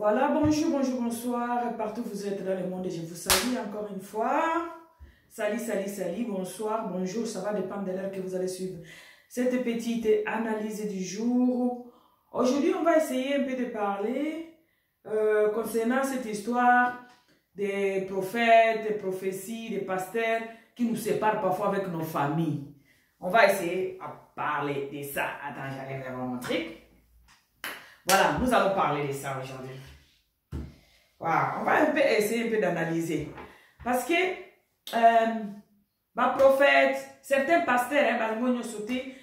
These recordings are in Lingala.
Voilà, bonjour, bonjour, bonsoir, partout vous êtes dans le monde et je vous salue encore une fois. Salut, salut, salut, bonsoir, bonjour, ça va dépendre de l'heure que vous allez suivre cette petite analyse du jour. Aujourd'hui, on va essayer un peu de parler concernant cette histoire des prophètes, des prophéties, des pasteurs qui nous séparent parfois avec nos familles. On va essayer de parler de ça. Attends, j'allais vraiment montrer. Voilà, nous allons parler de ça aujourd'hui. Voilà, on va essayer un peu d'analyser. Parce que, ma prophète, certains pasteurs, ils ont sauté,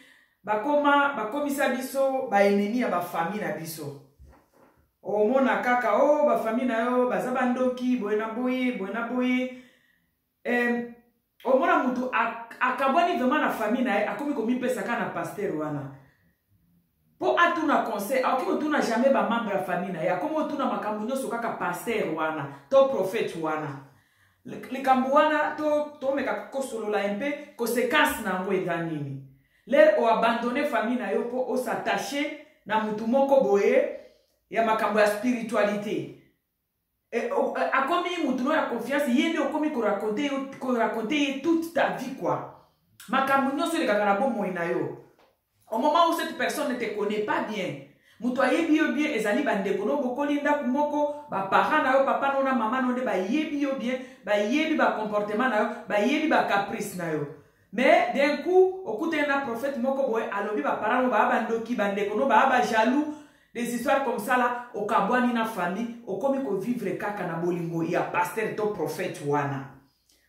comme ça, biso, ennemi à ma famille, na biso. O mona kaka, o, ma famille, na yo, zabandoki, boena boye. O mona mutu, akabwani vraiment la famille, na akomi komi pesaka na pasteur wana. Pour atuna conseil, ako tuna jamais ba membre la famille na ya, comme tuna makambo nyoso kaka pasteur wana, to prophète wana. Le kambo wana to meka kosolola un peu conséquence na ngo eza nini. L'air o abandonner famille na yo po o s'attacher na mutu moko boye ya makambo ya spiritualité. Akomi mutu no ya confiance yende okomi ko raconter toute ta vie quoi. Makambo nyoso le kaka na bomo na yo. Au moment où cette personne ne te connaît pas bien, mutoye bien ezali bande kono bokolinda kumoko ba parents na yo papa no na maman no de ba yebi bien ba yebi ba comportement na yo ba yebi ba caprice na yo. Mais d'un coup okute na prophète moko boy alobi ba parents no ba bandoki bande kono ba jaloux, des histoires comme ça là au kabwani na famille okomi ko vivre kaka na bolingo ya pasteur to prophète wana.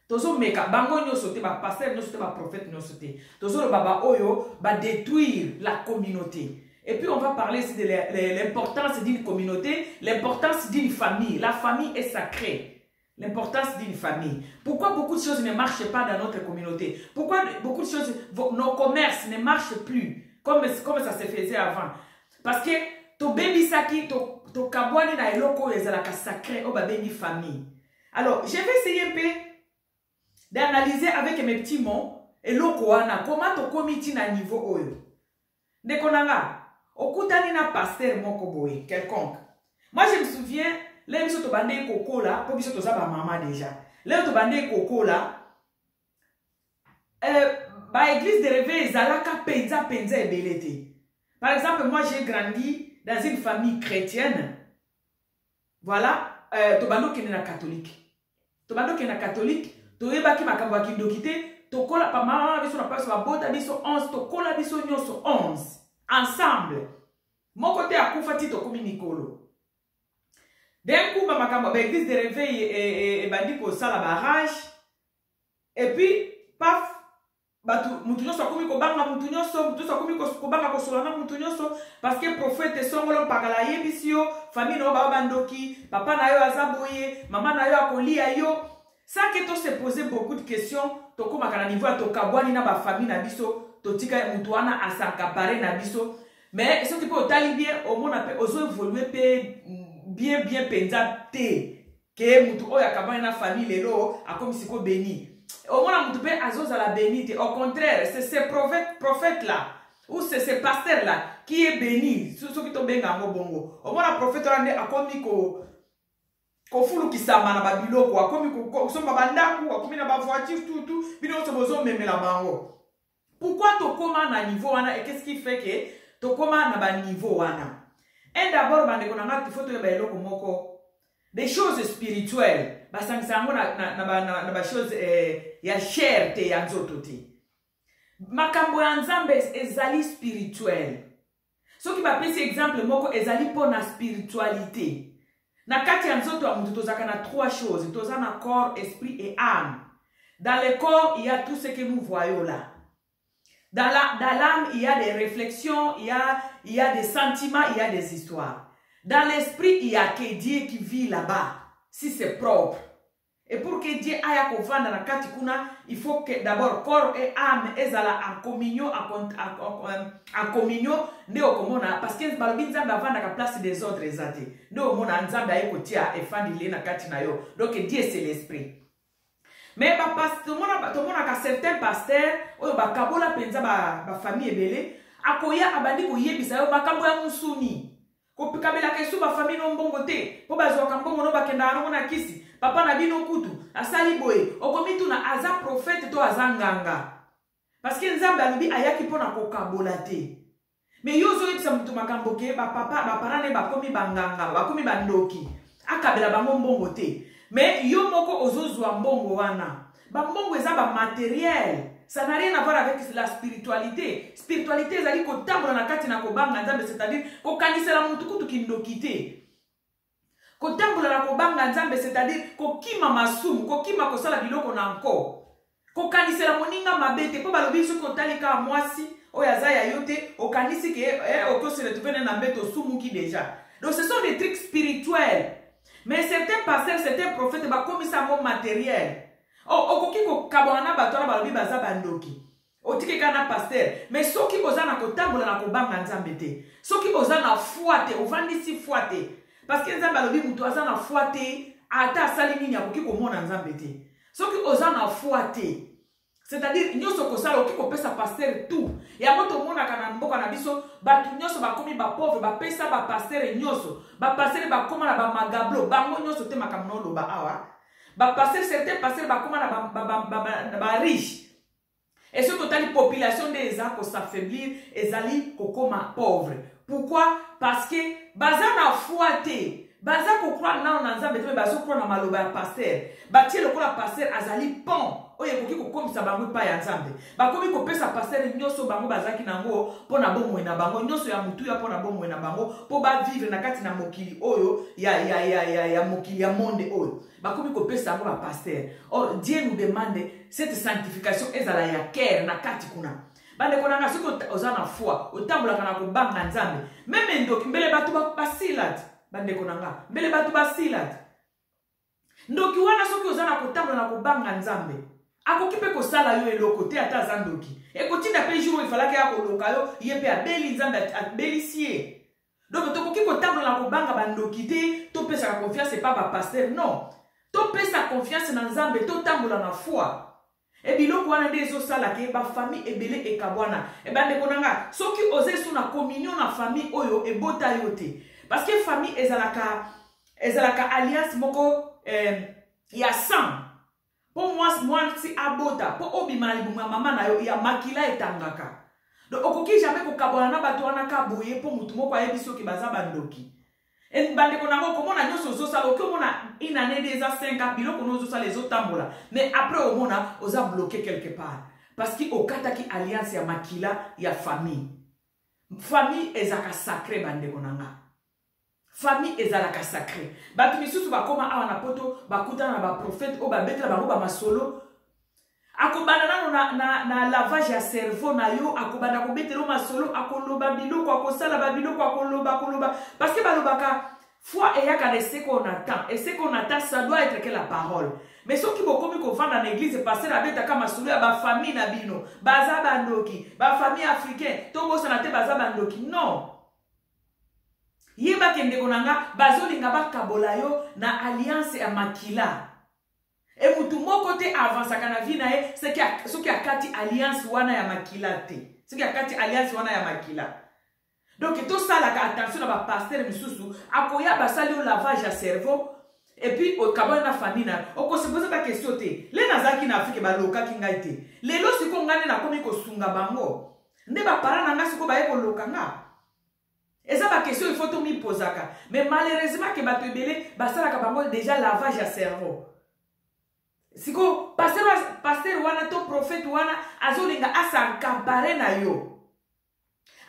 Tozo meka bango nyoso te ba pasteur nyoso te ba prophète nyoso te. Tozo le baba oyo ba détruire la communauté. Et puis on va parler aussi de l'importance d'une communauté, l'importance d'une famille. La famille est sacrée. L'importance d'une famille. Pourquoi beaucoup de choses ne marchent pas dans notre communauté? Pourquoi beaucoup de choses, nos commerces ne marchent plus comme ça se faisait avant? Parce que to baby saki, to kabwani na eloko ezalaka sacré o ba baby famille. Alors, je vais essayer un peu d'analyser avec mes petits mots et wana comment to komiti na niveau oyo. Ndekonanga, okutani na pasteur moko boye quelconque. Moi je me souviens, les biso to bande koko là, pour biso to za ba maman déjà. Les to bande koko là. Ba église de réveil zalaka penza ebelete. Par exemple, moi j'ai grandi dans une famille chrétienne. Voilà, to bando kene na catholique. To bando kene na catholique. Toyeba ki makambo ya kindokite tokola pa mama biso na paso ba bota biso 11 tokola biso nyoso 11 ensemble moko te akufa ti tokomi mikolo d'un coup makambo ba église de réveil et bandi ko sala barrage et puis paf batu mutu nyoso akomi ko banga mutu nyoso akomi ko banga ko solana mutu nyoso parce que prophète songolo pakala yebisio famille no ba bandoki papa na yo azaboye mama na yo akolia yo. Ça que tu se poser beaucoup de questions, tu comme à niveau à ton kabwani na ba famille na biso, tu tika mutuana à s'accaparer na biso. Mais ce qui peut au bien, au monde appelle, oso évoluer bien penza te, que mutu oya kabwani na famille lelo, a comme si ko béni. Au monde mutu pe azos à la béni, au contraire, c'est ces prophètes là, ou c'est ces pasteurs là, qui est béni, ceux qui tombent benga bongo. Au monde la prophète là, a comme kofulu kisama na babilo kwa komi kusomba bandaku kwa komi na ba voiture tout bino so bozo memela bango. Pourquoi to koma na niveau wana et qu'est-ce qui fait que to koma na ba niveau wana? Et d'abord bande ko na il faut to ba eloko moko des choses spirituelles basangisango na ba choses ya chair te ya nzoto te. Makambo ya nzambe ezali spirituel. So ki ba pesi exemple moko ezali pona spiritualité. Na kati ya nzoto ya mutu tozaka na trois choses. Toza na corps, esprit et âme. Dans le corps, il y a tout ce que nous voyons là. Dans l'âme, il y a des réflexions, il y a des sentiments, il y a des histoires. Dans l'esprit, il y a que Dieu qui vit là-bas. Si c'est propre. Et pour que Dieu aille à na kati kuna, il faut que d'abord corps et âme ezala en communion, en communion, ne okomona parce que balobi nzambe avanda ka place des autres ezate. Ne omona nzambe aye kotia efandi le na kati na yo. Donc Dieu c'est l'esprit. Mais tout le monde a certains pasteurs, oyo ba kabola penza ba famille ebele, akoya abandi ko yebisa yo makambo ya musuni. Ko kabela kesu ba famille no mbongo te. Po bazwa kambongo no bakenda no na kisi. Papa na bino kutu. Asali boye. Okomitu na aza prophète to azanganga. Parce que nzambe alubi ayaki pona kokabola te. Mais yozo yebisa mutu makambo ke ba papa ba parane ba komi banganga, ba komi bandoki. Akabela bango mbongo te. Mais yo moko ozozwa mbongo wana. Ba mbongo eza ba matériel. Ça n'a rien à voir avec la spiritualité. Spiritualité ezali kotambola na kati na kobanga nzambe, c'est-à-dire ko kanisela mutu kutu kindoki te. Kotambola na kobanga nzambe, c'est-à-dire ko kima masumu, ko kima kosala biloko na nko. Ko kanisela moninga mabete po balobi so ko talika mwasi oyaza ya yote okanisi ke okosele tuvene na mbeto sumuki déjà. Donc ce sont des trucs spirituels. Mais certains pasteurs, certains prophètes ba komisa mo matériel. Okoki ko kabona batora balobi baza bandoki. Otike kana pasteur, mais soki ozana kotambola na kobanga nzambe te. Soki ozana fuate, ovandisi fuate. Parce que nzambe balobi mutu azana fuate, ata sali nini akoki komona nzambe te. Soki ozana fuate. C'est-à-dire, nyoso kosala oki kopesa pasteur tout. Ya moto mona kana mboka na biso, batu nyoso bakomi ba pauvre, ba pesa ba pasteur nyoso. Ba pasteur bakoma na ba magablo, bango nyoso te makamno loba awa. Ba pasteur certains pasteur bakoma na ba riche. Et ce totali population des gens ko s'affaiblir, ezali kokoma pauvre. Pourquoi? Parce que bazana fuate. Baza ko croire na nzambe te bazo croire na maloba ya pasteur. Batie lokola pasteur azali pont. Oye koki ko komisa bango pa ya nzambe. Bakomi ko pesa pasteur nyoso bango bazaki nango pona bomwe na bango nyoso ya mutu ya pona bomwe na bango po ba vivre na kati na mokili oyo ya mokili ya monde oyo. Bakomi ko pesa bango ba pasteur. Or Dieu nous demande cette sanctification ezala ya cœur na kati kuna. Bande konanga siko ozana foi, otambola kana ko banga nzambe. Meme ndoki mbele batu basilat. Bande konanga mbele batu basilat. Ndoki wana soki ozana kotambola na ko banga nzambe. Akokipe ko sala yo eloko te ata zandoki. Ekotinda pe jour il fallait ya ko loka yo yepe abeli nzambe abelisie. Donc tokoki ko tambola na ko banga bandoki te, to pesa la confiance c'est pas ba pasteur non. To pesa confiance na nzambe to tambola na foi. Et biloko wana ndezo sala ke ba famille ebele ekabwana. E bande konanga soki oze sou na communion na famille oyo ebota yote. Parce que famille ezalaka alliance moko ya sang. Pour moi si abota, pour obima libuma mama na yo ya makila etangaka. Donc okoki jamais ko kabona na bato wana ka boye pour mutu moko ayebiso ke baza bandoki. Et bande konango komona nyoso zo sala oki omona une année déjà 5 ans biloko nozo sala les otambola. Mais après omona oza bloqué quelque part parce que okataki alliance ya makila ya famille. Famille ezaka sacré bande konanga. Famille ezalaka sacré. Batu misusu bakoma awa na poto bakutana na ba prophète o ba betela bango ba masolo. Akobanda na lavage ya cerveau na yo, akobanda ko betela masolo, akoloba biloko, akosala ba biloko, akoloba parce que balobaka foi eyaka de ce qu'on attend. Et ce qu'on attend ça doit être que la parole. Mais ceux qui bokomi ko vanda na église passer la beta kama masolo ya ba famille na bino, baza bandoki, ba famille africaine, to bosa na te baza bandoki. Non. Yeba kende konanga bazolinga bakabola yo na alliance ya makila. E mutu moko te avansaka na vie na ye soki akati alliance wana ya makila te. Soki akati alliance wana ya makila. Donc to salaka attention na ba pasteur misusu akoya basali o lavage ya cerveau et puis o kabona na famille na. Oko se pose ta question te. Le nazaki na Afrique ba loka kingai te. Lelo siko ngane na komi ko sunga bango. Nde ba parana nga siko ba ye ko loka nga. Et ça, ma question, il faut tout m'y poser. Mais malheureusement, que bato ebele, basala kabango déjà lavage à cerveau. Si ko pasteur wana to prophète wana azolinga asankapare na yo.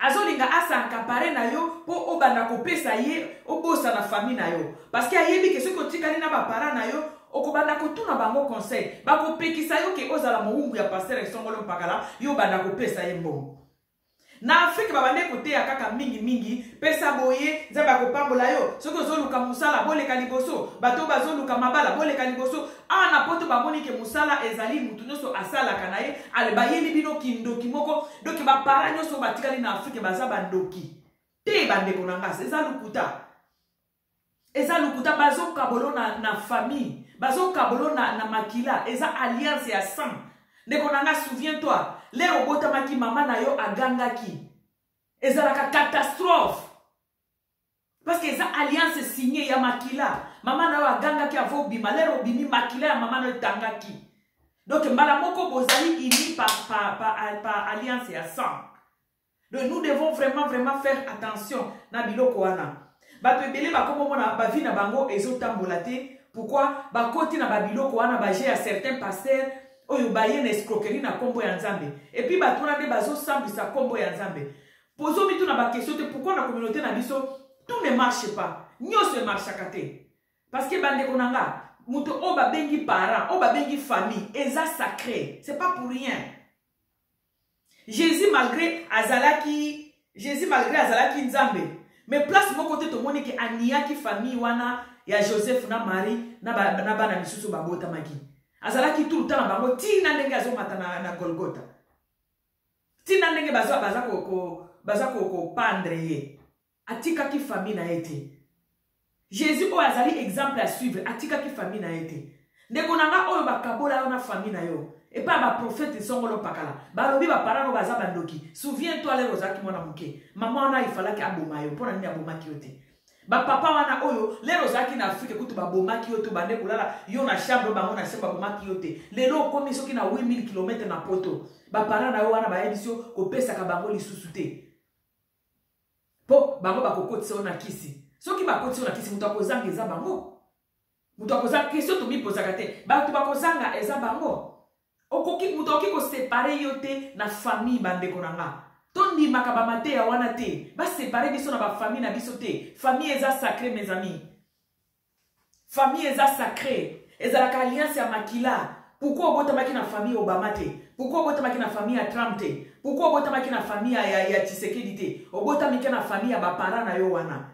Azolinga asankapare na yo po obanda kopesa ye obosa na famille na yo. Parce que ayebi que ce ko tikali na ba para na yo okobanda ko tuna bango conseil. Ba ko pekisa yo ke ozala moungu ya pasteur esongolo mpakala yo banda kopesa ye mbongo. Na Afrique babande kote ya kaka mingi pesa boye nzamba kopambola yo soko zoluka musala boleka liboso bato bazoluka mabala boleka liboso ana poto bamoni ke musala ezali mutu nyoso asala kanaye ale bayeli bino kindoki moko donc ba para nyoso batikali na Afrique baza bandoki te bande konanga eza lukuta bazo kabolo na famille bazo kabolo na makila eza alliance ya sang. Nekonanga, souviens-toi, les robots maki mama na yo agangaki. Ezalaka catastrophe. alliance signée ya makila. Maman na wa ganga ki avo bima. Lero bimi makila ya maman na tangaki. Donc, mbala moko bozali ini par alliance ya sang. Donc, nous devons vraiment faire attention na biloko wana. Bato ebele bakomo mona ba vi na bango ezotambolate. Pourquoi? Bakoti na babiloko wana baje ya certains pasteurs oyo baye na escroquerie na kombo ya Nzambe. Et puis batuna de bazo sambisa kombo ya Nzambe. Poso bitu na ba question te pourquoi na communauté na biso tout ne marche pas. Nyoso e marche akate. Parce que bande konanga muto o ba bengi parents, o ba bengi famille, eza sacré. C'est pas pour rien. Jésus malgré azalaki Nzambe. Mais place mon côté to moni ke aniaki famille wana ya Joseph na Marie na bana misusu babota maki. Azalaki tout le temps na bango tina ndenge azomata na Golgotha. Tina ndenge baza ko pendre ye. Atika ki famille na ete. Jésus o azali exemple à suivre, atika ki famille na ete. Ndeko nanga oyo bakabola yo na famille na yo. Et pas ma prophète songolo pakala. Balobi ba parano baza bandoki. Souviens-toi les rozaki mona muke. Maman na ifala ki aboma yo. Pona nini aboma ki yote. Ba papa wana oyo les rozaki na Afrique kutu ba boma ki yote bande kulala yo na chambre bango na chambre boma ki yote. Lelo komi soki na 8000 km na poto. Ba parana yo wana ba ebisio ko pesa ka bango lisusu te. Po bango ba kokotisa ona kisi. Soki ba kokotisa ona kisi mutu akozanga eza bango. Mutu akozanga question to mi posaka te. Ba tu ba kozanga eza bango. Okoki mutoki ko séparer yote na famille bandeko nanga. Tondi makaba mate ya wana te. Ba séparer biso na ba famille na biso te. Famille eza sacré mes amis. Famille eza sacré. Eza la alliance ya makila. Pourquoi obota maki na famille Obama te? Pourquoi obota maki na famille ya Trump te? Pourquoi obota maki na famille ya Tshisekedi te? Obota maki na famille ya ba parents na yo wana.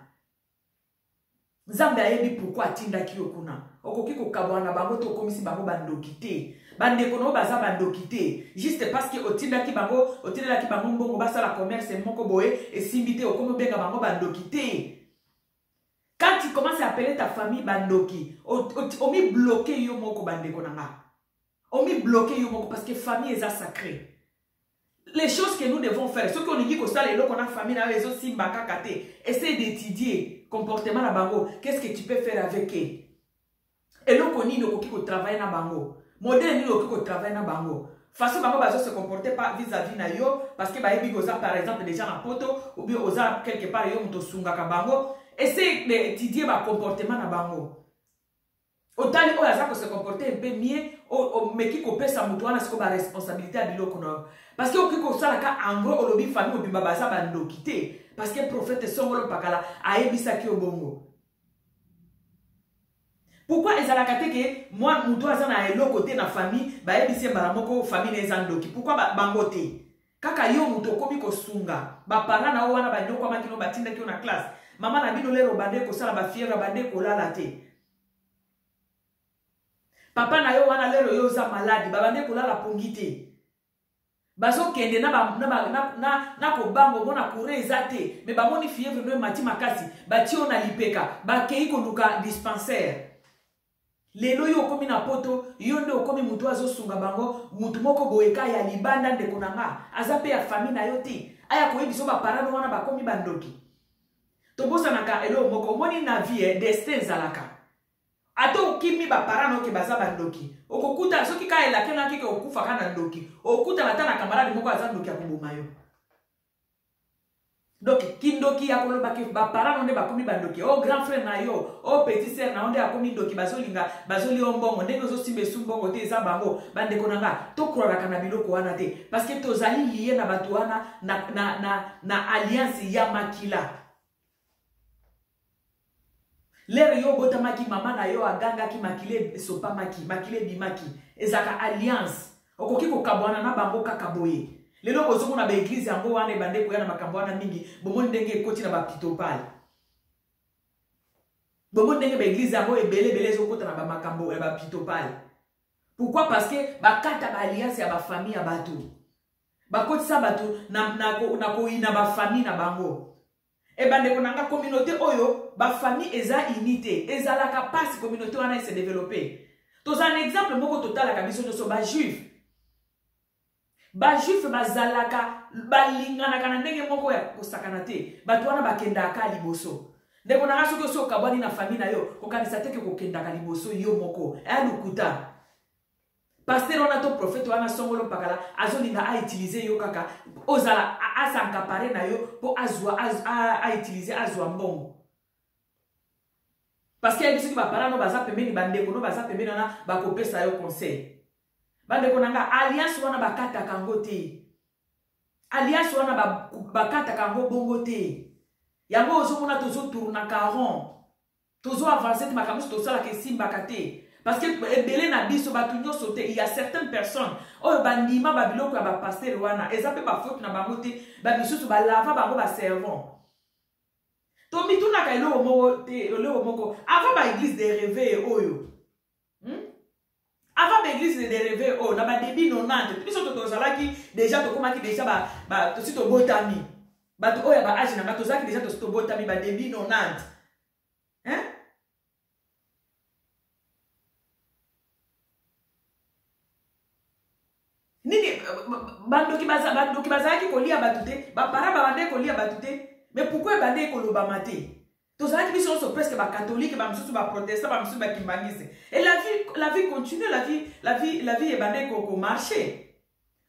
Nzambe ayebi pourquoi atinda ki okuna. Okoki ko kabwana bango to komisi bango bandoki te. Bande kono baza bandoki te. Juste parce que otinda ki bango mbongo basa la commerce moko boye et simbité okomo benga bango bandoki te. Quand tu commences à appeler ta famille bandoki, omi bloqué yo moko bande konanga. Omi bloqué yo moko parce que famille est sacrée. Les choses que nous devons faire, ce qu'on dit que ça les lots qu'on a famille na les autres simba kakate, essaye d'étudier comportement na bango, qu'est-ce que tu peux faire avec eux? Et l'on connaît nos qui travaillent na bango. Modèle ni qui travaille na bango. Façon bango bazo se comporter pas vis-à-vis na yo parce que baebi goza par exemple déjà na poto ou bien oza quelque part yo muto sunga ka bango. Essaye d'étudier ba comportement na bango. Otali o yaza ko se comporter un peu mieux o meki ko pesa muto wana siko ba responsabilité à biloko na. Parce que okiko sala ka en gros olobi famille obimba baza bando kité parce que prophète songolo pakala ayebisa ki obongo. Pourquoi ezalaka te que moi muto azana elo côté na famille ba ebisi baramoko famille ezandoki pourquoi bango te kaka yo muto komi ko sunga ba parana na wana ba ndoko makino batinda ki na classe mama na bino lero bande ko sala ba fièvre bande ko lala te papa na yo wana lero yo za malade ba bande ko lala pongite bazo kende na ko bango mona kure ezate mais ba moni fièvre no mati makasi ba ti ona lipeka ba kei ko luka dispensaire. Lelo yo komi na poto, yo nde okomi mutu azosunga bango, mutu moko boeka ya libanda ndeko nanga, azape ya famille na yo te. Aya koyebiso ba parano wana bakomi bandoki. Tobosa naka elo moko moni na vie destin zalaka. Ato okimi ba parano ke baza bandoki. Okokuta soki ka elake na kike okufa kana ndoki. Okuta batana kamaradi moko azandoki akuboma yo. Donc kindoki ya koloba ke ba parano nde bakomi bandoki. Oh grand frère na yo, oh petit sœur na onde akomi ndoki bazolinga, bazoli ombongo ndenge zo simbe sumbongo te eza bango bande konanga to kroraka na biloko wana te parce que tozali lié na batu wana na alliance ya makila. Lere yo bota maki mama na yo aganga ki makile sopa maki, makile bimaki ezaka alliance. Okoki ko kabwana na bango kaka boye. Lelo bozomo na ba église yango wana bande ko yana makambo wana mingi bomoni ndenge ekoti na ba pitopale. Bomoni ndenge ba église yango ebele ezokota na ba makambo ya ba pitopale. Pourquoi? Parce que bakata ba alliance ya ba famille ya batu. Bakoti sa batu na ko ina ba famille na bango. E bande ko nanga communauté oyo ba famille eza unité, ezala capacité communauté wana se développer. Toza un exemple moko total ka biso so ba juif. Ba juif bazalaka balingana kana ndenge moko ya kosakana te batu wana bakenda ka liboso ndeko na nga soki so kabwani na famille na yo kokanisa te ke kokendaka liboso yo moko eya lukuta pasteur wana to prophète wana songolo pakala azolinga a utiliser yo kaka ozala asankapare na yo po azwa a utiliser azwa mbongo parce que biso ki bapara no baza pembeni bandeko no baza pembeni wana bakopesa yo conseil bandeko nanga alliance wana bakataka ngo te alliance wana bakataka ngo bongo te yango ozomona tozotourna caron tozo avancer te makambo tosalaka esimbaka te parce que ebele na biso bato nyonso te il y a certaines personnes oyo bandima babiloko ya bapaster wana eza mpe bafaute na bango te babisusu balava bango baservant tomitunaka eloko moko te eloko moko avant baeglise de réveil oyo avant baeglise de réveil oyo na badebi 90 biso tozalaki déjà tokomaki déjà tosi tobotami bato oyo ba age na nga tozalaki déjà tosi tobotami badebi 90 nini bandoki bazalaki kolia bato te bapara babandeki kolia bato te mais pourquoi ebandeki kolobama te tozalaki biso nyonso presque bacatholike bamisusu baprotestant bamisusu bakimbangisi et la vie continue la vie ebandeki komarche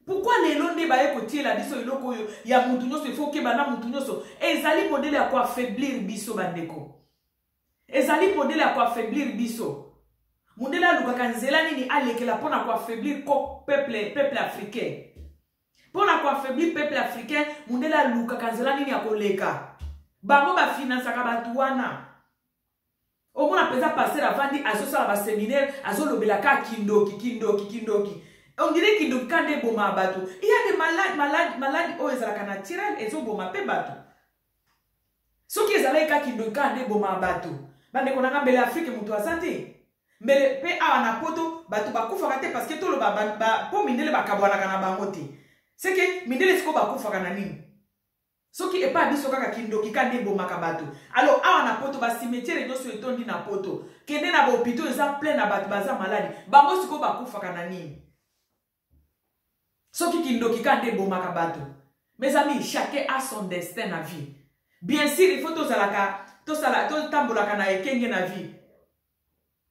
pourquoi lelo nde baye kotiela biso eloko oyo ya mutu nyonso il faut keba na mutu nyonso ezali modele ya koaffaiblir biso bandeko ezali modele ya koaffaiblir biso mundele alukaka nzela nini alekela mpona koaffaiblir peuple africain mpona koaffaiblir peuple africain mundele alukaka nzela nini ya koleka bango bafinansaka bato wana omona mpenza paster avandi azosala baséminaire azolobelaka kindoki on dirait kindoki kande eboma bato il y a des malades oyo ezalaka naturel ezoboma mpe bato soki ezalaki ka kindoki kande eboma bato bandeko nanga mbele afrike moto aza te mbele mpe awa na poto bato bakufaka te parce que toloba mpo mindele bakabwanaka na bango te seke mindele siko bakufaka na nini soki epa biso kaka kindoki kande ebomaka bato alors awa na poto basimetiere nyonso etondi na poto kende na bahopito eza plein na bato baza maladi bango siko bakufaka na nini soki kindoki kande ebomaka bato mes amis chacun a son destin na vie bien sûr il faut totambolaka na ekenge na vie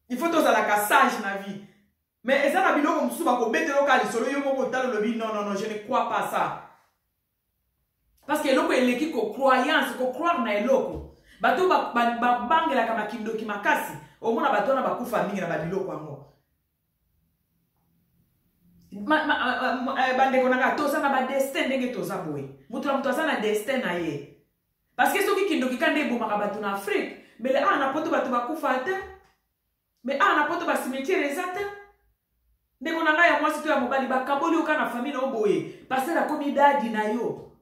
il faut tozalaka sage na vie mais eza na biloko mosusu bakobeteloka lisolo yo moko otala lobi non je ne crois pas ça parce que eloko eleki croyance croire na eloko bato babangelaka makindoki makasi omona bato wana bakufa mingi na babiloko yango bandeko nanga toza na badestin ndenge toza boye moto na moto aza na destin na ye parce que soki kindoki kande ebomaka bato na afrique mbele awa na poto bato bakufa te mais awa na poto basimetiere eza te ndeko na ngai ya mwasi to ya mobali bakaboli oka na famille na oboye paster akomi dadi na yo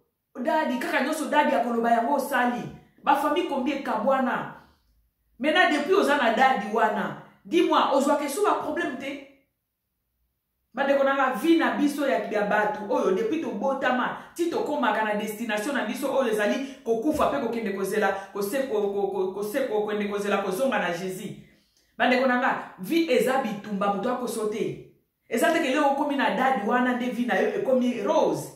dadi kaka nyonso dadi akoloba yango osali bafamille kombi ekabwana maintenant depuis oza na dadi wana dis-moi ozwaka esu baproblème te bandeko nanga vi na biso ya bato oyo depuis tobotama ti tokomaka na destination na biso oyo ezali kokufa mpe kokende kozela kozonga na jésus bandeko nanga vi eza bitumba moto akoso te eza teke leo okomi na dadi wana nde vi na yo ekomi rose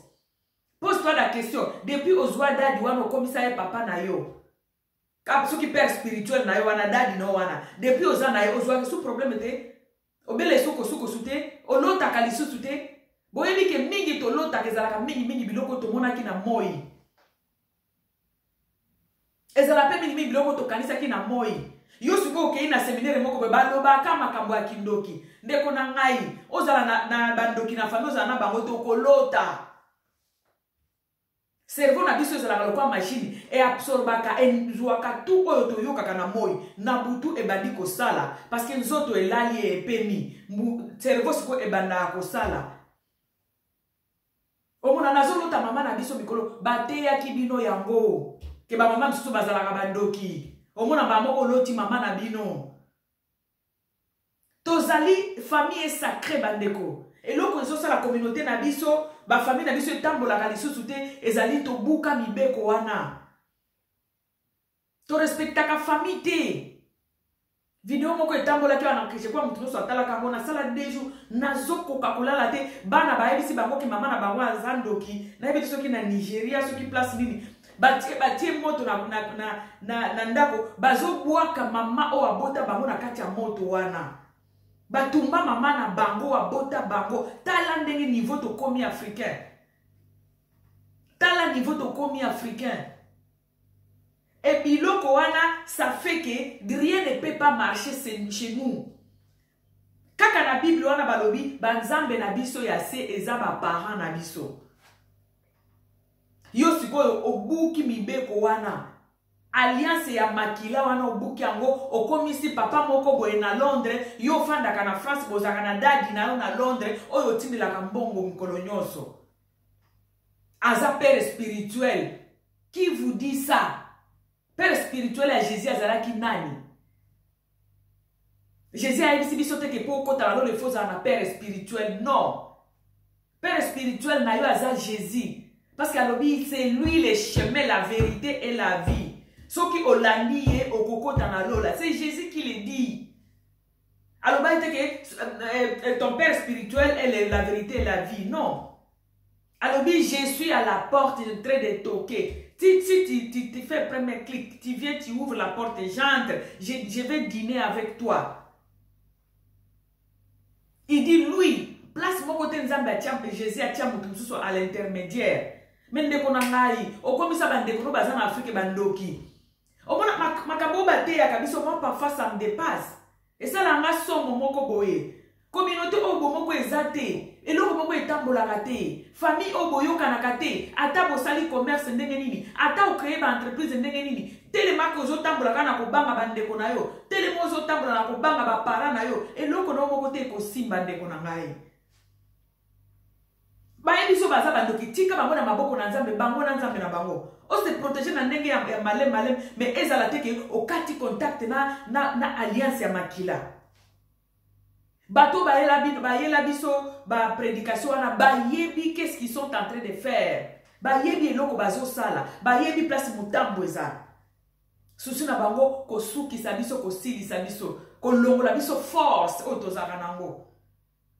pose-toi la question depuis ozwa dadi wana okomisa ye papa na yo soki père spirituel na yo wana dadi no wana depuis oza na ye ozwaki su problème te obele sukosukosu te olotaka lisusu te boyebi ke mingi tolotaka ezalaka mingi biloko tomonaki na moi ezala mpe mingi biloko tokanisaki na moi yo sikoyo okei na seminaire moko boye balobaka makambo ya kindoki ndeko na ngai ozala na bandoki na famille ozala na bango tokolota cerveau na biso ezalaka lokwa machine eabsorbaka ezwaka tu oyo toyokaka na moi na butu ebandi kosala parce que nzoto elali epemi cerveau sikoyo ebandaka kosala omona nazolota mama na biso mikolo bateyaki bino yango ke bamama misusu bazalaka bandoki omona bamoko oloti mama na bino tozali famille sacré bandeko eloko ezosala communauté na biso bafamille na biso etambolaka lisusu te ezali tobuka mibeko wana torespectaka famille te video moko etambolaki wana keshekwa mutu nyonso atalaka yango nasala 2 jours nazokoka kolala te bana bayebisi bango ki mama na bango aza ndoki nayebi te soki na Nigeria soki place nini batie moto na ndako bazo bwaka mama o abota bango na kati ya moto wana batumba mama na bango abota bango tala ndenge niveau to komi africain tala niveau to komi africain et biloko wana ça fait que rien ne peut pas marcher chez nous kaka na Bible wana balobi banzambe na biso ya se eza ba parents na biso yo sikoyo obuki mibeko wana alliance ya makila wana obuki yango okomisi papa moko boye na Londres yo fandaka na France bozaka na dadi na yo na Londres oyo timilaka mbongo mikolo nyonso aza père spirituel. Qui vous dit ça? Père spirituel à Jésus azalaki nani? Jésus a dit biso te ke po kota la le faux na père spirituel. Non. Père spirituel na yo aza Jésus. Parce qu'alobi c'est lui le chemin, la vérité et la vie. Ce qui olandi au kokota na lola, c'est Jésus qui le dit. Alors bah que ton père spirituel est la vérité et la vie. Non. Alors je suis à la porte, je suis en train de toquer. Si tu fais le premier clic, tu viens, tu ouvres la porte et j'entre. Je vais dîner avec toi. Il dit, lui, place mon côté Jésus à l'intermédiaire. Mais ne konangai, o comme ça bande kono bazan Afrique bandoki. O mona makabo bate ya kabiso moi parfois ça me dépasse. Et ça la nga somo moko boye. Communauté obo moko ezate, eloko moko etambolaka te. Famille obo yokanaka te, ata bosali commerce ndenge nini, ata o créer ba entreprise ndenge nini. Telema ko zotambolaka na kobanga bandeko na yo, telema zotambola na kobanga ba parents na yo, eloko no moko te ko simba ndeko na ngai. Bayebiso baza bandoki tika bango na maboko na nzambe bango na nzambe na bango. O se protéger na ndenge ya malem mais ezala te ke okati contact na alliance ya makila. Bato bayela biso ba prédication wana bayebi qu'est-ce qu'ils sont en train de faire. Bayebi eloko bazo sala, bayebi place mutambo eza. Susu na bango ko suki sa biso ko sili sa biso, ko longola biso force otozaka nango.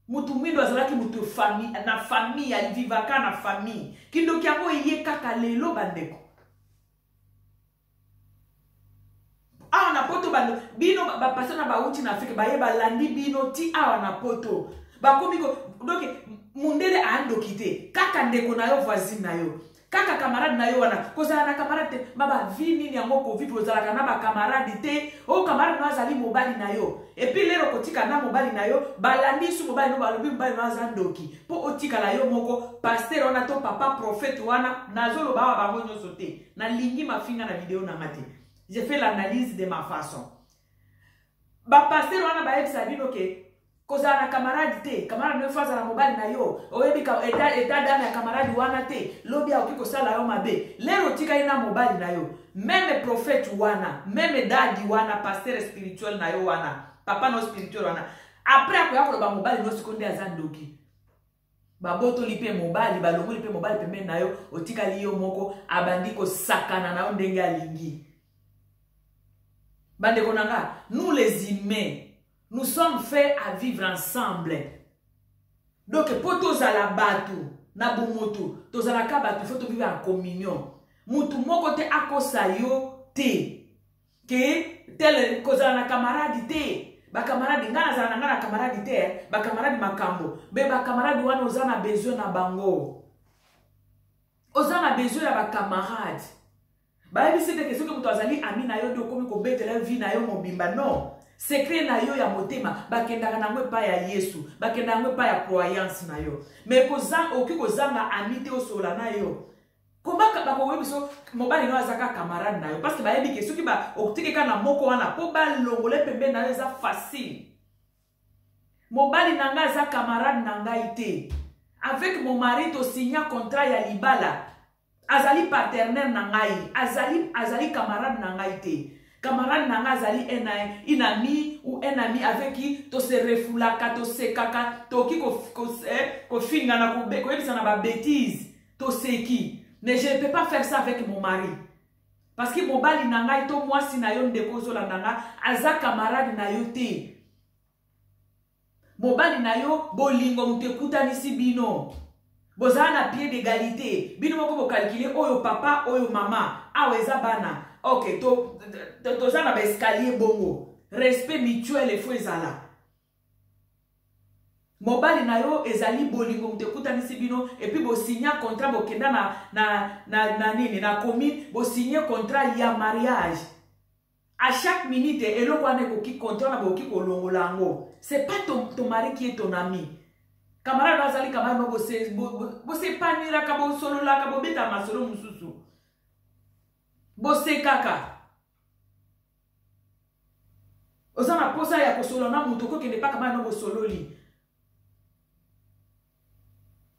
Mutu mwindo azalaki mutu famille na famille alivivaka na famille kindo kiango iye kaka lelo bandeko awa na poto bando bino ba pasana ba uti na Afrique baye balandi bino ti awa na poto bakomi ko donc mundele ando kite kaka ndeko na yo voisine na yo kaka camarade na yo wana kozala na camarade baba vini ni yango covid ozalaka na ba camarade te o camarade no azali mobali na yo et puis lero kotika na mobali na yo balandi su mobali no balobi mobali no azandoki po otika la yo moko pasteur wana to papa prophète wana nazolo ba bango nyoso te na lingi mafinga na vidéo na ngati j'ai fait l'analyse de ma façon ba pasteur wana ba yebisa bino ke kozala na camarade te, camarade no faza na mobali na yo, oyebi ka eta dame ya camarade wana te, lobi ya okiko sala yo mabe, lero tika ina mobali na yo, même prophète wana, même dadi wana, pasteur spirituel na yo wana, papa no spirituel wana, après akoya koloba mobali no sikonde azandoki. Baboto lipe mobali, balongo lipe mobali pembeni na yo, otika li yo moko, abandi ko sakana na yo ndenge alingi. Bande konanga, nous les humains, nous sommes faits à vivre ensemble. Donc, pour tous à la batu, na bumotu, tous à la kabatu, il faut vivre en communion. Mutu moko te akosa yo te. Que tel koza na camarade te. Ba camarade ngana za na camarade te, ba camarade makambo. Be ba camarade wana ozana besoin na bango. Ozana besoin ya ba camarade. Ba ebi site ke soki mutu azali ami na yo do komi ko betela vie na yo mobimba non. Secret na yo ya motema bakendaka nango pa ya Yesu bakendaka nango pa ya croyance na yo mais kozanga okiko zanga amite osola na yo komaka bakowebiso mobali no azaka camarade na yo parce que bayebi ke soki ba otikeka na moko wana po ba longole pembe na yo za facile mobali nanga za camarade nanga ite avec mon mari to signa contrat ya libala azali partenaire nangai azali camarade nanga ite. Camarade nanga azali un ami ou un ami avec qui to se refoulaka, to se kaka, to ki ko finga na ko yebisa na ba bêtise, to se ki. Mais je ne peux pas faire ça avec mon mari. Parce que mon bali nanga to moi si na yo ndeko zola nanga aza camarade na yo te. Mon bali na yo bolingo mutekuta nisi bino. Bozala na pied d'égalité. Bino moko bo calculer oyo papa, oyo mama. Awe eza bana. Ok, toza na ba escalier bongo. Respect mutuel efo ezala. Mobali na yo ezali bolingo mutekuta nisi bino et puis bo signer contrat bo kenda na commune bo signer contrat ya mariage. À chaque minute eloko ane ko ki contrat na bo ki kolongolango. C'est pas ton mari qui est ton ami. Camarade azali camarade bo se panira ka bo solo la ka bo beta masolo mususu. Bo se kaka. Ozana posa ya ko solo na mutoko ke ne pas camarade no bo solo li.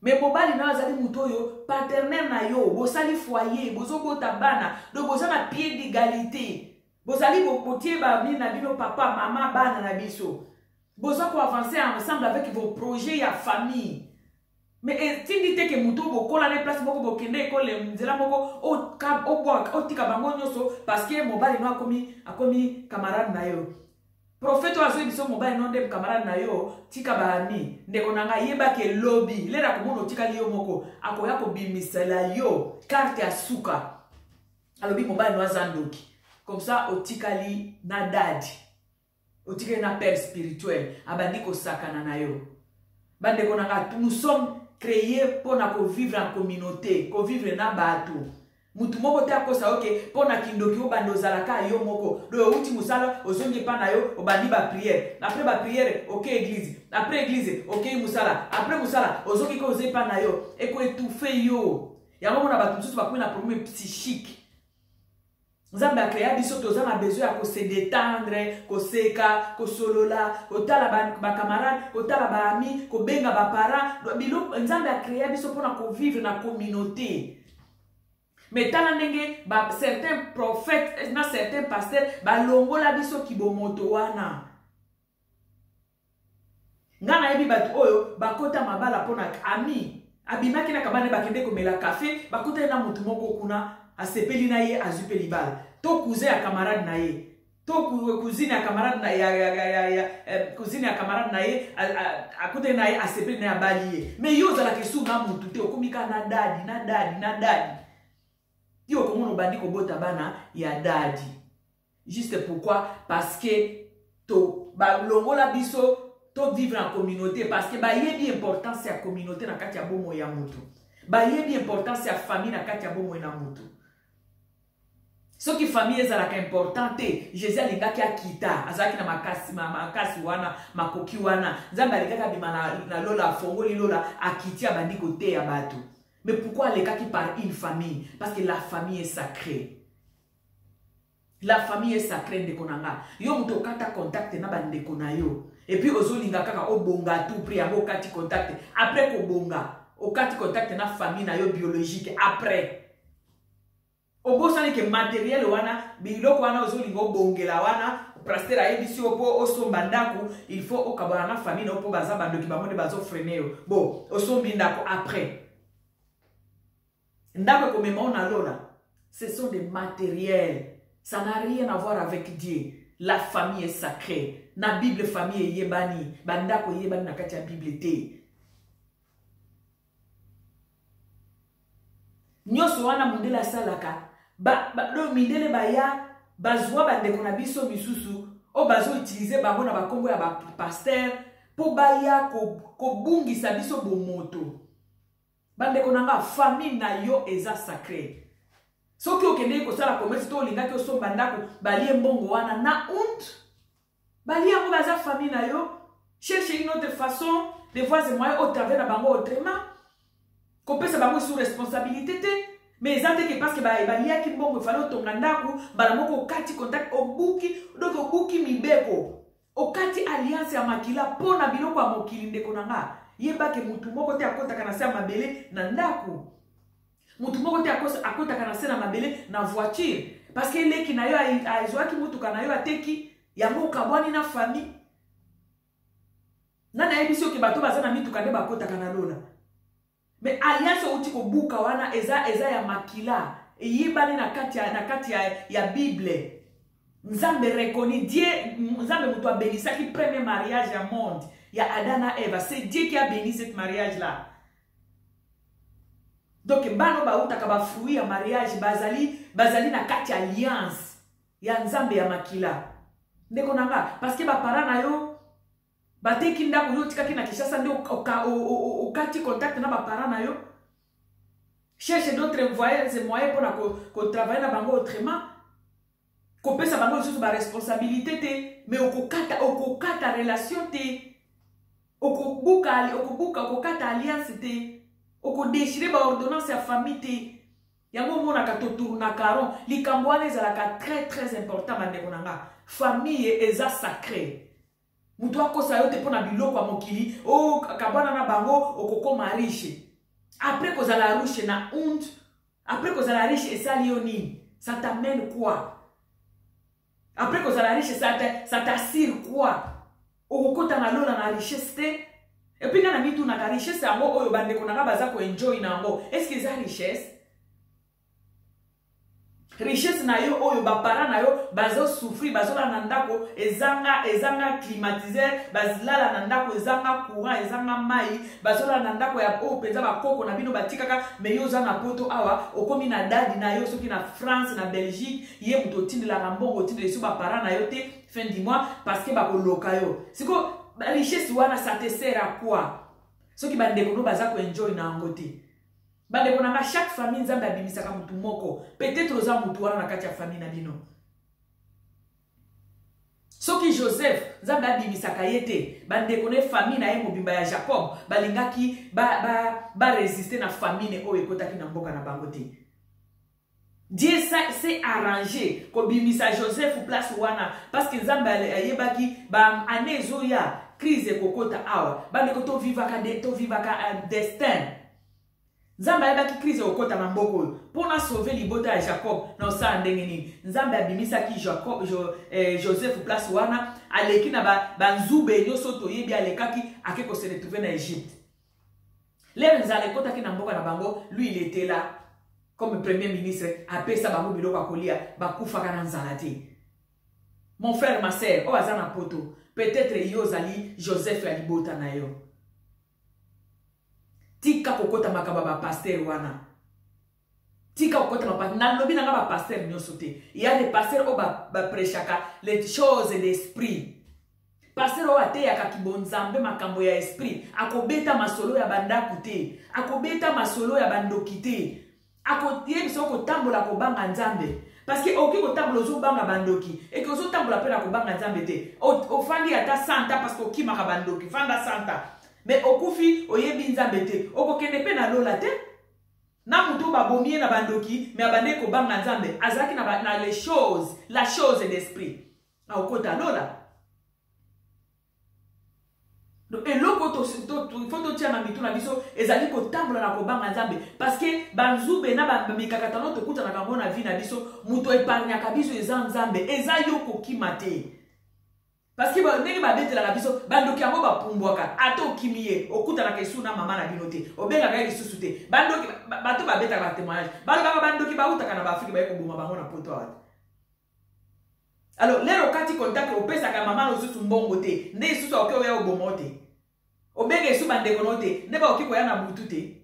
Mais mobali na azali mutoyo paternel na yo bosali foyer bozobota bana donc bozana pied d'égalité bozali bokotie ba na bino papa mama bana na biso bozo ko avancer ensemble avec vos projets ya famille. Mais tindite ke muto bokola na place moko bokende ekole nzela moko o tika bango nyoso parce que mobali no akomi camarade na yo. Prophète oazo biso mobile non dem camarade na yo tika baami ndeko nanga yeba ke lobby lera komono tika liyo moko akoya ko bimisela yo carte ya suka alobi mobile no azandoki comme ça otikali na dadi otikali na père spirituel abandi ko sakana na yo bandeko nanga nous sommes créés pour na ko vivre en communauté ko vivre na bato. Mutu moko te akosa oke pona kindoki obando zalaka yo moko do uti musala ozongi pa na yo obandi ba prière après ba prière ok église après église ok musala après musala ozongi ko oze pa na yo eko étouffer yo ya mona ba tusu ba na problème psychique. Nzambe a créé biso toza na besoin ya ko se détendre ko seka ko solola otala ba camarade otala ba ami ko benga ba parents bilo nzambe a créé biso pona ko vivre na communauté. Mais tala ndenge certains prophètes na certains pasteurs balongola biso kibomoto wana. Ngana yebi batu oyo bakota mabala pona ami. Abimaki na kabane bakende komela café, bakota na mutu moko kuna asepeli na ye azupeli bala. To cousin ya camarade na ye. To cousine ya camarade na cousine ya camarade na ye akota na ye asepeli na ya bali ye. Mais yo zala kesu na mutu te okomika na dadi. Yo komono bandi ko bota bana ya dadi. Juste pourquoi? Parce que to ba longola biso to vivre en communauté parce que ba yebi importance ya communauté na kati ya bomo ya mutu. Ba yebi importance ya famille na kati ya bomo na mutu. Ce qui famille ezalaka importante, Jésus alingaki akita, azalaki na makasi wana, makoki wana. Nzambe alingaka bima na lola fongoli lola akiti abandi kote ya bato. Mais pourquoi les cas qui parlent une famille? Parce que la famille est sacrée. La famille est sacrée de konanga. Yo muto kata contact na bande konayo. Et puis ozolinga kaka obonga tout prix abo kati contact. Après ko bonga, o kati contact na famille na yo biologique après. Obosani ke matériel wana, biloko wana ozolinga obongela wana, prastera ebisi opo osomba ndaku, il faut okabana na famille na opo baza bandoki bamone bazo freiner yo. Bon, osombi ndako après. Ndako comme on lola, ce sont des matériels. Ça n'a rien à voir avec Dieu. La famille est sacrée. Na Bible famille est yebani. Bandako yebani na katia Bible te. Nyoso wana mundela salaka. Do mindele baya bazwa bandeko na biso misusu. O bazo utiliser bango na bakombo ya ba pasteur po baya ko bungisa biso bomoto. Bande konanga famille na yo eza sacré. Soki okende ko sala commerce to linga ke so bandako balie mbongo wana na honte. Balie ngo baza famille na yo. Cherchez une autre façon de voir ces moyens au travers na bango autrement. Ko pesa bango sous responsabilité te. Mais ezate que parce que balia ki mbongo falo tonga ndako bala moko kati contact obuki donc obuki mibeko. Okati alliance ya makila pona biloko ya mokili ndeko nanga. Yeba ke mutu moko te akota kana se mabele na ndako. Mutu moko te akota kana se na mabele na voiture. Parce que leki na yo aizwaki mutu kana yo ateki yango kabwani na famille. Nana yebisi oke bato baza na mitu kande bakota kana lola. Mais alliance outi ko buka wana eza ya makila. Yebani na kati ya Bible. Nzambe reconnaît Dieu, Nzambe mutu a béni ça qui premier mariage à monde. Il y a Adam et Eva. C'est Dieu qui a béni ce mariage-là. Donc bano ba utaka ba fruit ya mariage bazali na kati alliance ya nzambe ya makila. Ndeko nanga parce que ba parents na yo bateki ndako yo tikaki na Kinshasa nde okati contact na ba parents na yo. Cherche d'autres moyens pour travailler na bango autrement. Ko pesa bango sur ba responsabilité te mais okokata relation te. Okokata alliance te. Okodéchirer ba ordonnance ya famille te. Yango mona ka to tourna caron likambwane ezalaka très très important bandeko nanga. Famille eza sacré. Mutu akosa yo te pona biloko ya mokili o kabana na bango okokoma riche. Après que la riche na honte, après que la riche et ça lioni, ça t'amène quoi? Après que la riche ça t'assure quoi? Okokota na lola na richesse te. Et puis na mitu na richesse yango oyo bandeko na baza ko enjoy nango. Est-ce que ça richesse? Richesse na yo oyo ba para na yo bazo souffrir bazola na ndako ezanga climatiseur bazilala na ndako ezanga courant ezanga mai bazola na ndako ya o penza ba koko na bino batikaka me yo za na poto awa okomi na dadi na yo soki na France na Belgique ye muto tindela na mbongo tindela so ba para na yo te fin du mois parce que ba koloka yo siko richesse wana ça te sert à quoi soki bandeko no baza ko enjoy na ngote. Bandeko nanga chaque famille nzambe abimisaka mutu moko. Peut-être oza mutu wana na kati ya famille na bino. Soki Joseph nzambe abimisaka yete. Bandeko ne famille na ye mobimba ya Jacob. Balingaki ba résister na famille ne oyo ekotaki na mboka na bango te. Dieu s'est arrangé ko bimisa Joseph place wana parce que nzambe ayebaki ba ane zoya crise kokota awa. Bandeko to vivaka destin. Nzambe ayebaki crise okota na mboko pour na sauver libota ya Jacob na osala ndenge nini. Nzambe abimisaki Joseph place wana aleki na banzube nyonso toyebi alekaki ake ko se retrouver na Égypte. Lelo nzala ekotaki na mboka na bango, lui il était là comme premier ministre apesa bango biloko akolia bakufaka na nzala te. Mon frère ma sœur o azana poto peut-être yo zali Joseph ya libota na yo. Tika kokota makaba ba pasteur wana. Tika kokota makaba na lobi na ba pasteur nyoso te. Il y a des pasteurs au ba prêchaka les choses d'esprit. Pasteur o ate ya kakibonzambe makambo ya esprit. Akobeta masolo ya bandaku te. Akobeta masolo ya bandoki te. Akotie biso ko tambola ko banga nzambe. Parce que oki ko tambola zo banga bandoki et que zo tambola pe la ko banga nzambe te. O fandi ata santa parce que oki maka bandoki fanda santa. Mais okufi oyebi nzambe te okokende pe na lola te na mutu babomie na bandoki mais abande ko banga nzambe azaki na les choses la chose d'esprit na okota lola. Donc eloko to foto tia na mitu na biso ezali ko tambola na ko banga nzambe parce que banzube na bamikakatano to kuta na kango na vie na biso mutu epargne ka biso eza nzambe eza yoko kimate. Parce que ndenge babetela la biso bandoki yango bapumbwaka ata okimiye okuta na kesu na mama na bino te obenga ga lisusu te bandoki bato babeta ba témoignage balobaka bandoki bautaka na baafrika baye koboma bango na poto awa. Alors lero kati contact opesaka mama no susu mbongo te nde isusu oke oya oboma te obenga esu bandeko no te nde ba oki koya na butu te.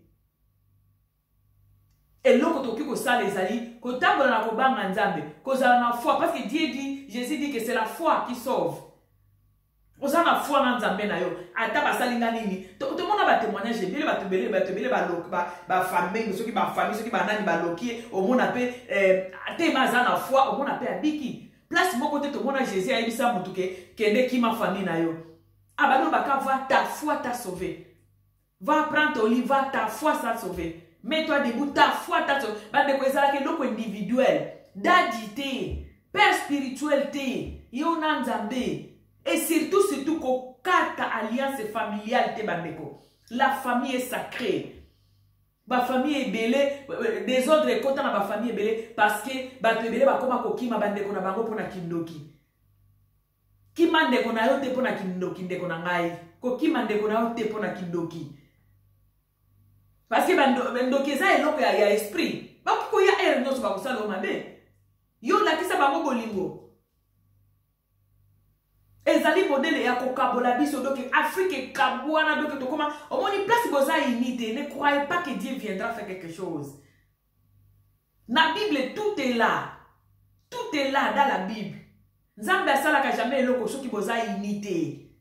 Eloko toki ko sala ezali ko tambola na kobanga nzambe kozala na foi parce que Dieu dit Jésus dit que c'est la foi qui sauve. Oza na foi na nzambe na yo ata basalinga nini to mona ba témoignage ebele batubele ba famille soki ba famille soki ba nani ba loki o mona pe te maza na foi o mona pe abiki place moko te to mona Jésus ayebisa mutu ke kende ki ma famille na yo abano baka voir ta foi t'a sauvé. Va prendre ton livre, va ta foi t'a sauvé. Mets-toi debout, ta foi t'a sauvé. Bande ko ezala ke loko individuel dadité père spirituel te yo na nzambe. Et surtout ko kata alliance familiale te bandeko. La famille est sacrée. Ba famille est belé, des autres écoutants na ba famille est belé parce que ba te belé ba koma ko kima bandeko na bango pona kindoki. Kima ndeko na yo te pona kindoki ndeko na ngai. Ko kima ndeko na yo te pona kindoki. Parce que bandoki eza eloko ya esprit. Ba ko ya nyonso ba kusala o mabe. Yo la kisa bango bolingo. ezali modèle ya kokabola biso donc Afrique kabwana donc to comment au moins place boza unité. Ne croyez pas que Dieu viendra faire quelque chose. Na Bible tout est là. Tout est là dans la Bible. Nzambe asalaka jamais eloko soki boza unité.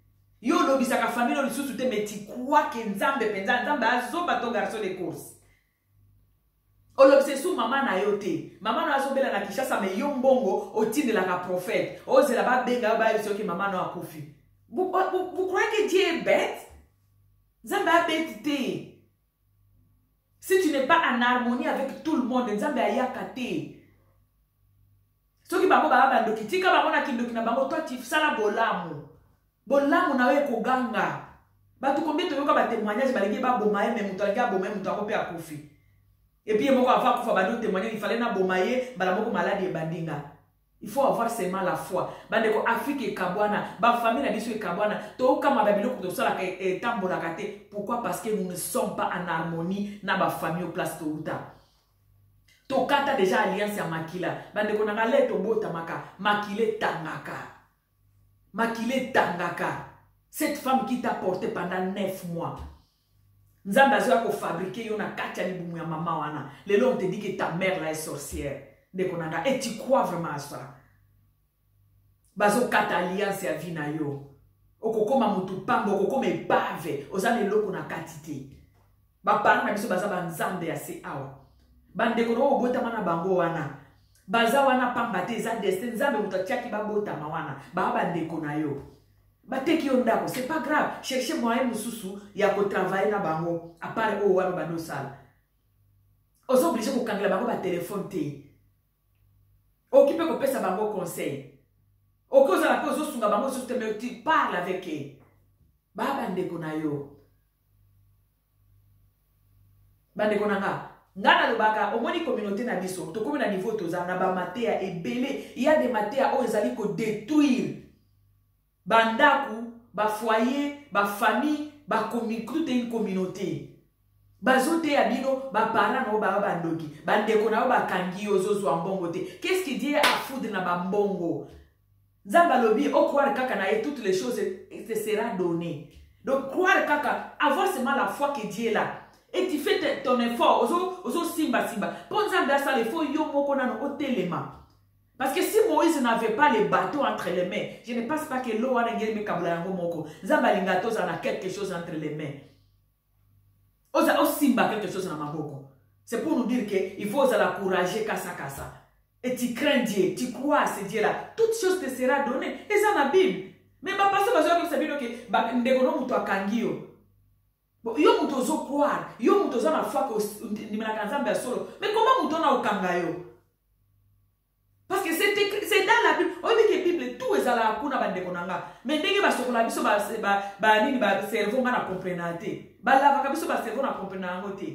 Yo lobisaka famille no lisusu te meti crois que Nzambe penza Nzambe azoba to garçon de course. Olobise sou maman na yo te. Maman no azobela na Kinshasa me yo mbongo otindelaka prophète. Ozela ba benga ba yo soki maman no akufi. Vous croyez que Dieu est bête? Nzambe a bête te. Si tu n'es pas en harmonie avec tout le monde, Nzambe ayaka te. Soki bango ba bandoki tika bango na kindoki na bango toi tu sala bolamu. Bolamu na we koganga. Ba tu combien to yoka ba témoignage ba leki ba bomaye me muto alika bomaye muto akope akufi. Et puis, il faut avoir témoigner, il fallait nabomaye, balamoko malade et bandinga. Il faut avoir seulement la foi. Bandeko Afrique et Kabwana, ba famille na biso et Kabwana, to kama babilo ko so la tambola kate. Pourquoi? Parce que nous ne sommes pas en harmonie na ba famille au place to uta. To kata déjà alliance ya makila. Bandeko na ngale to bota maka, makile tangaka. Makile tangaka. Cette femme qui t'a porté pendant 9 mois. Nzambe azoya ko fabriquer yo na kati ya libumu ya mama wana. Lelo on te dit que ta mère là est sorcière. Ndekonanga. Et tu crois vraiment à ça? Bazo kata alliance ya vie na yo. Okokoma mutu pamba, okokoma epave. Oza lelo na katite. Ba parents na biso baza ba nzambe ya se awa. Bandeko no obota mana bango wana. Baza wana pamba te za destin nzambe mutu tiaki ba bota ma wana. Ba bandeko na yo. Bateki ondako, c'est pas grave. Cherchez moyen mususu ya ko travailler na bango à part o wana bando sala. Ozo obligé ko kangela bango ba téléphone te. Occupé ko pesa bango conseil. Okoza la kozo sunga bango so te mais tu parles avec eux. Ba bandeko na yo. Bandeko nanga. Ngana lobaka omoni communauté na biso. To komi na niveau toza na ba matea ebele. Il y a des matea o ezali ko détruire. Bandaku, ba foyer, ba famille, ba toute une communauté. Bazote ya bino, ba parents no ba bandoki, bandeko na ba kangi ozozo ambongo te. Qu'est-ce qui dit à foutre na ba mbongo? Nzamba lobi o croire kaka na et toutes les choses te sera donné. Donc croire kaka, avoir seulement la foi que Dieu est là. Et tu fais ton effort, ozo simba simba. Pour Nzamba ça le faut yo moko na no telema. Parce que si Moïse n'avait pas les bateaux entre les mains, je ne pense pas que l'eau a quelque chose entre les mains. Osimba quelque chose dans ma boko. C'est pour nous dire qu'il faut encourager kasa kasa. Et tu crains Dieu, tu crois à ce Dieu-là. Toute chose te sera donnée. Et ça dans la Bible. Mais pas parce que vous savez que ndegono muto akangio. Yo muto zo croire, yo muto zo na foi que ni na kanzamba solo. Mais comment muto na okangayo? Parce que c'est dans la Bible. On dit que la Bible, tout est à la cour de Konanga. Mais dès que va sur la Bible, va cerveau na comprendre. Ba la va biso ba cerveau na comprendre ngote.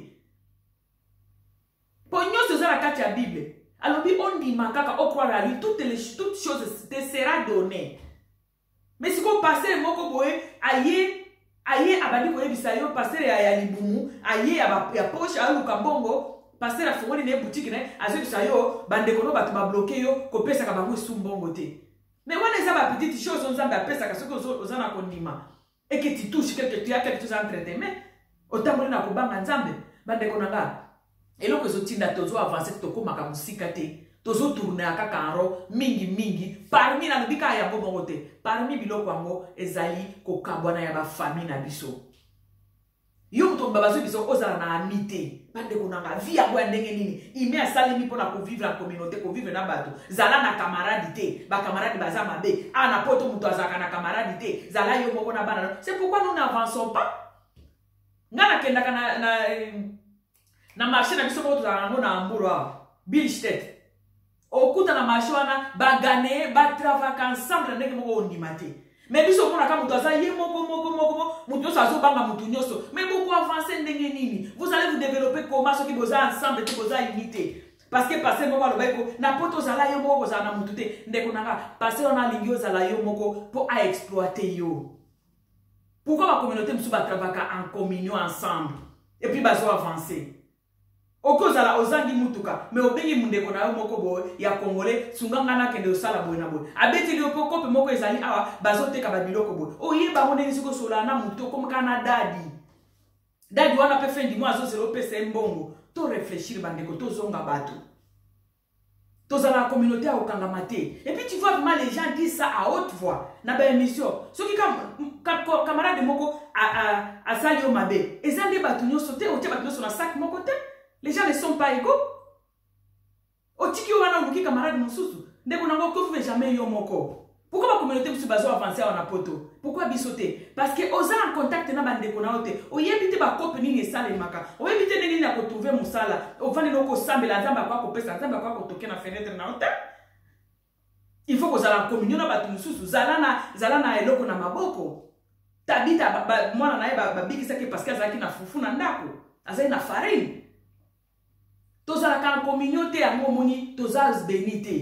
Pour nous, c'est la carte de la Bible. Alors, on dit makaka au croire à lui, toutes choses te sera données. Mais si vous passez moko boye, aye abandi boye bisayo, passer à libumu, aye ya poche à lukambongo. Passer la fongoli ne boutique ne azo sayo bande kono batu ba bloquer yo ko pesa ka bango sumbongo te. Mais on les a ba petite chose on zamba pesa ka soko ozana kondima et que tu touches quelque chose entre tes mains otamboli na ko banga nzambe bande kono nga eloko ezotinda tozo avancer to koma ka musika te tozo tourner akaka aro mingi parmi na bika ya bongo te parmi biloko yango ezali ko kabwana ya ba famille na biso. Yo mutomba bazo biso ozala na amité bande konanga vie ya bwa ndenge nini ime asalemi pona ko vivre en communauté ko vivre na bato zala na camarade ba camarade baza mabe ana poto muto azaka na camarade zala yo moko na bana. C'est pourquoi nous n'avançons pas. Ngana kenda kana na marché na biso moto zala na amburo Billstedt okuta na marché wana ba gagner ba travailler ensemble ndenge moko ondimate. Mais biso mona ka muto aza ye moko muto sazo banga muto nyoso. Mais beaucoup avancer ndenge nini. Vous allez vous développer comment ceux qui boza ensemble qui boza unité. Parce que passer moko lobeko na poto zala yo moko za na muto te ndeko nanga passer on a lingio zala yo moko pour à exploiter yo. Pourquoi la communauté msuba travailler en communion ensemble et puis bazo avancer. okozala ozangi mutuka mais obengi mundeko na yo moko boye ya congolais sunganga na kende osala boye na boye abeti li kope moko ezali awa bazoteka ba biloko boye oyeba ngo ndenge siko sola na muto comme kana dadi wana pe fin du mois azozela opesa mbongo to réfléchir bandeko to zonga bato tozala la communauté à Okangamate. Et puis tu vois vraiment les gens disent ça à haute voix na ba émission ceux qui camarade de moko a sali o mabe ezande batu nyoso te otie batu nyoso na sac moko te. Les gens ne sont pas égaux. Otiki wana uki camarade mosusu ndeko nango ko fait jamais yo moko. Pourquoi la communauté vous bazo avancer en apoto? Pourquoi bisoter? Parce que oza en contact na bandeko na ote. Oyebite ba kope nini sale maka. Oyebite nini na ko trouver musala. Ovane loko sambela nzamba kwa ko pesa nzamba kwa ko toke na fenêtre na ote. Il faut que vous allez en communion na batu mususu zalana eloko na maboko. Tabita mwana na ba bikisa ke parce que azaki na fufu na ndako. Azali na farine. Tozala en communauté yango moni tozaz benité.